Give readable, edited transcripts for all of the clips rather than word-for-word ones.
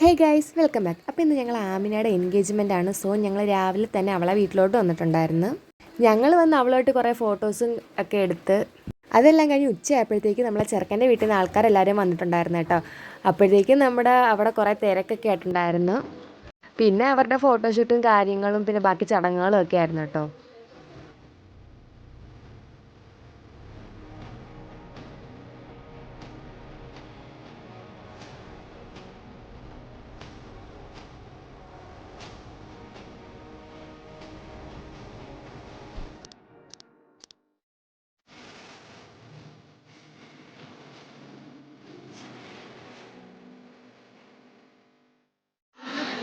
Hey guys, welcome back. അപ്പോൾ ഇന്ന് ഞങ്ങൾ ആമിനയുടെ എൻഗേജ്മെൻ്റ് ആണ്. സോ ഞങ്ങൾ രാവിലെ തന്നെ അവളെ വീട്ടിലോട്ട് വന്നിട്ടുണ്ടായിരുന്നു. ഞങ്ങൾ വന്ന് അവളോട്ട് കുറേ ഫോട്ടോസും ഒക്കെ എടുത്ത് അതെല്ലാം കഴിഞ്ഞ് ഉച്ചയായപ്പോഴത്തേക്ക് നമ്മളെ ചെറുക്കൻ്റെ വീട്ടിൽ നിന്ന് ആൾക്കാരെല്ലാവരും വന്നിട്ടുണ്ടായിരുന്നു കേട്ടോ. അപ്പോഴത്തേക്കും അവിടെ കുറേ തിരക്കൊക്കെ ആയിട്ടുണ്ടായിരുന്നു. പിന്നെ അവരുടെ ഫോട്ടോഷൂട്ടും കാര്യങ്ങളും പിന്നെ ബാക്കി ചടങ്ങുകളും ഒക്കെ ആയിരുന്നു കേട്ടോ.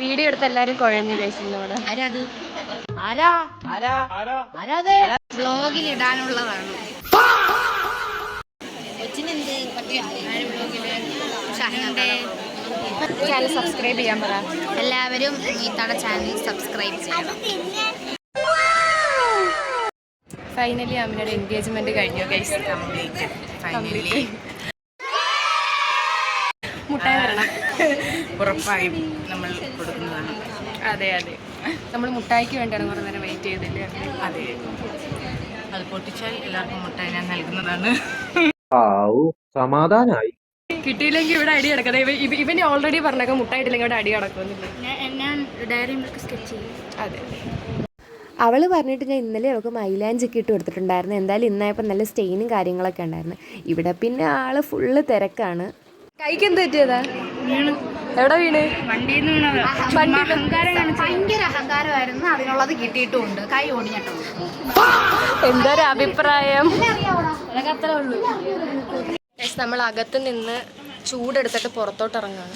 വീഡിയോ എടുത്ത് എല്ലാവരും കുഴഞ്ഞു കഴിച്ചിരുന്നോടെ. ബ്ലോഗിൽ ഇടാനുള്ളതാണ്. ചാനൽ സബ്സ്ക്രൈബ് ചെയ്യാൻ പറ. എല്ലാവരും ഇത്തവണ ചാനൽ സബ്സ്ക്രൈബ് ചെയ്യണം. ഫൈനലി ആമിനയുടെ എൻഗേജ്മെന്റ് കഴിഞ്ഞു ഗൈസ്. മുട്ടായി വരണം, ഉറപ്പായും നമ്മൾ കൊടുക്കുന്നതാണ്. അതെ അതെ, നമ്മൾ മുട്ടായിക്ക് വേണ്ടിയാണ് കുറേ നേരം വെയിറ്റ് ചെയ്തില്ലേ. അതെ, അത് പൊട്ടിച്ചാൽ എല്ലാവർക്കും മുട്ടായി ഞാൻ നൽകുന്നതാണ്. സമാധാനായി. കിട്ടിയില്ലെങ്കിൽ ഇവിടെ അടി കിടക്കുന്നത്. ഇവന് ഓൾറെഡി പറഞ്ഞേക്കാം മുട്ടായിട്ടില്ലെങ്കിൽ ഇവിടെ അടി കിടക്കുന്നില്ല. ഞാൻ ഡയറി മിൽക്ക് സ്കെച്ച് ചെയ്യും. അതെ, അവൾ പറഞ്ഞിട്ട് ഞാൻ ഇന്നലെ അവൾക്ക് മൈലാഞ്ചൊക്കെ ഇട്ട് കൊടുത്തിട്ടുണ്ടായിരുന്നു. എന്തായാലും ഇന്നായപ്പോൾ നല്ല സ്റ്റെയിനും കാര്യങ്ങളൊക്കെ ഉണ്ടായിരുന്നു. ഇവിടെ പിന്നെ ആള് ഫുള്ള് തിരക്കാണ്. കൈക്ക് എന്ത് പറ്റിയതാ? എവിടെ വീണ്? വണ്ടിയിൽ നിന്ന് ഭയങ്കര അഹങ്കാരമായിരുന്നു. അതിനുള്ളത് കിട്ടിയിട്ടുമുണ്ട്. കൈ ഓടിഞ്ഞിട്ടുണ്ട്. എന്തൊരു അഭിപ്രായം? അതൊക്കെ അത്രേ ഉള്ളൂ. നമ്മൾ അകത്ത് നിന്ന് ചൂടെടുത്തിട്ട് പുറത്തോട്ട് ഇറങ്ങാണ്.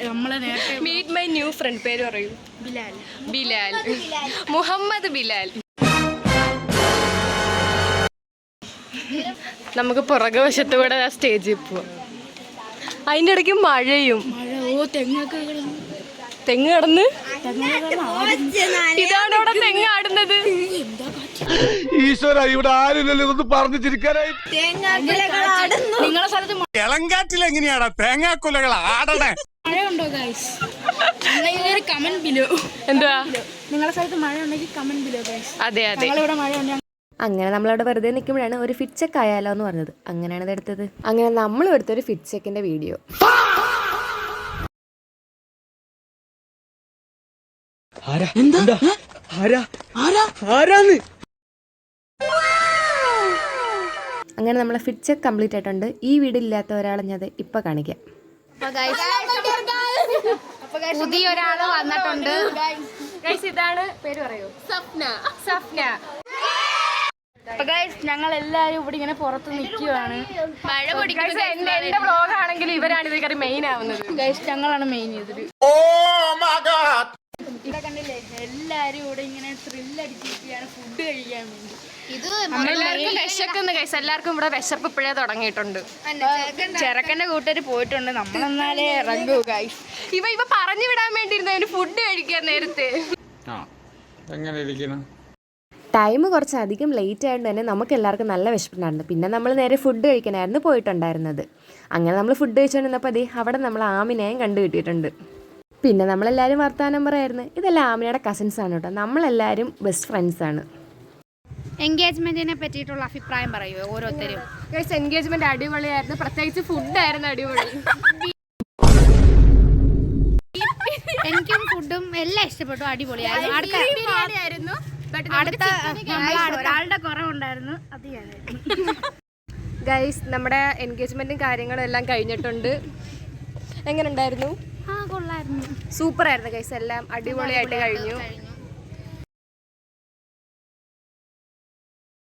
നമ്മള് നേരത്തെ മീറ്റ് മൈ ന്യൂ ഫ്രണ്ട്. പേര് പറയൂ. ബിലാൽ. മുഹമ്മദ് ബിലാൽ. നമുക്ക് പുറകെ വശത്ത് കൂടെ ആ സ്റ്റേജിൽ പോവാം. അതിൻ്റെ ഇടയ്ക്ക് മഴയും. തെങ്ങ് കിടന്ന് ഇതാണ് അവിടെ തെങ്ങ് ആടുന്നത്. ഈശ്വര, ഇവിടെ ആരില്ലല്ലോ ഇതൊന്ന് പറഞ്ഞു ചിരിക്കാനായി. നിങ്ങളെ സ്ഥലത്ത് ഇളങ്കാറ്റിൽ എങ്ങനെയാടാ തേങ്ങാക്കൊലകൾ ആടണേ? മഴയുണ്ടോ ഗൈസ്? Comment below. എന്തുവാ നിങ്ങളെ സ്ഥലത്ത് മഴ ഉണ്ടെങ്കിൽ കമന്റ് ബിലോ ഗൈസ്. അതെ അതെ, ഞങ്ങളിവിടെ മഴ ഉണ്ട്. അങ്ങനെ നമ്മളവിടെ വെറുതെ നിൽക്കുമ്പോഴാണ് ഒരു ഫിറ്റ് ചെക്ക് ആയാലോ എന്ന് പറഞ്ഞത്. അങ്ങനെയാണ് ഇത് എടുത്തത്. അങ്ങനെ നമ്മളും എടുത്തൊരു ഫിറ്റ് ചെക്കിന്റെ വീഡിയോ. അങ്ങനെ നമ്മളെ ഫിറ്റ് ചെക്ക് കംപ്ലീറ്റ് ആയിട്ടുണ്ട്. ഈ വീഡിയോ ഇല്ലാത്ത ഒരാളെ ഞാൻ ഇപ്പൊ കാണിക്കാം. പുതിയൊരാള് വന്നിട്ടുണ്ട്. ഇതാണ്, പേര് പറയൂ. സഫ്ന. ഞങ്ങൾ എല്ലാരും ഇവിടെ ഇങ്ങനെ പുറത്ത് നിൽക്കുവാണ്. എന്റെ വ്ലോഗ് ആണെങ്കിൽ ഇവരാണ് ഇത് മെയിൻ ആവുന്നത്. ഞങ്ങളാണ് മെയിൻ ചെയ്തത്. ഇവിടെ കണ്ടില്ലേ, എല്ലാരും ഇവിടെ ഇങ്ങനെ ത്രില്ലടിച്ചിരിക്കുകയാണ് ഫുഡ് കഴിക്കാൻ വേണ്ടി. എല്ലാവർക്കും വിശക്കുന്നു ഗൈസ്. എല്ലാവർക്കും ഇവിടെ വിശപ്പ് ഇപ്പോഴേ തുടങ്ങിയിട്ടുണ്ട്. ചെറുക്കന്റെ കൂട്ടുകാർ പോയിട്ടുണ്ട്. നമ്മളെന്നാലേ ഇറങ്ങൂ ഗൈസ്. ഇവ പറഞ്ഞു വിടാൻ വേണ്ടിയിരുന്നു ഫുഡ് കഴിക്കാൻ നേരത്തെ. ടൈം കുറച്ചധികം ലേറ്റ് ആയതുകൊണ്ട് തന്നെ നമുക്ക് എല്ലാവർക്കും നല്ല വിശപ്പുണ്ടായിരുന്നു. പിന്നെ നമ്മൾ നേരെ ഫുഡ് കഴിക്കാനായിരുന്നു പോയിട്ടുണ്ടായിരുന്നത്. അങ്ങനെ നമ്മൾ ഫുഡ് കഴിച്ചുകൊണ്ടിരുന്നപ്പോൾ അതേ അവിടെ നമ്മൾ ആമിനെയും കണ്ടു കിട്ടിയിട്ടുണ്ട്. പിന്നെ നമ്മളെല്ലാവരും വർത്താനം പറയായിരുന്നു. ഇതെല്ലാം ആമിനയുടെ കസിൻസ് ആണ് കേട്ടോ. നമ്മളെല്ലാവരും ബെസ്റ്റ് ഫ്രണ്ട്സ് ആണ്. എൻഗേജ്മെന്റിനെ പറ്റിയിട്ടുള്ള അഭിപ്രായം പറയുമോ ഓരോരുത്തരും? എൻഗേജ്മെന്റ് അടിപൊളിയായിരുന്നു. പ്രത്യേകിച്ച് ഫുഡായിരുന്നു അടിപൊളി. എനിക്കും ഫുഡും എല്ലാം ഇഷ്ടപ്പെട്ടു. അടിപൊളിയായിരുന്നു. അടുത്ത ഒരാളുടെ കുറവുണ്ടായിരുന്നു, അത് ഞാനായിരുന്നു. ഗൈസ്, നമ്മുടെ എൻഗേജ്മെന്റും കാര്യങ്ങളും എല്ലാം കഴിഞ്ഞിട്ടുണ്ട്. എങ്ങനെ ഉണ്ടായിരുന്നു? കൊള്ളായിരുന്നു. സൂപ്പർ ആയിരുന്നു ഗൈസ്. എല്ലാം അടിപൊളിയായിട്ട് കഴിഞ്ഞു.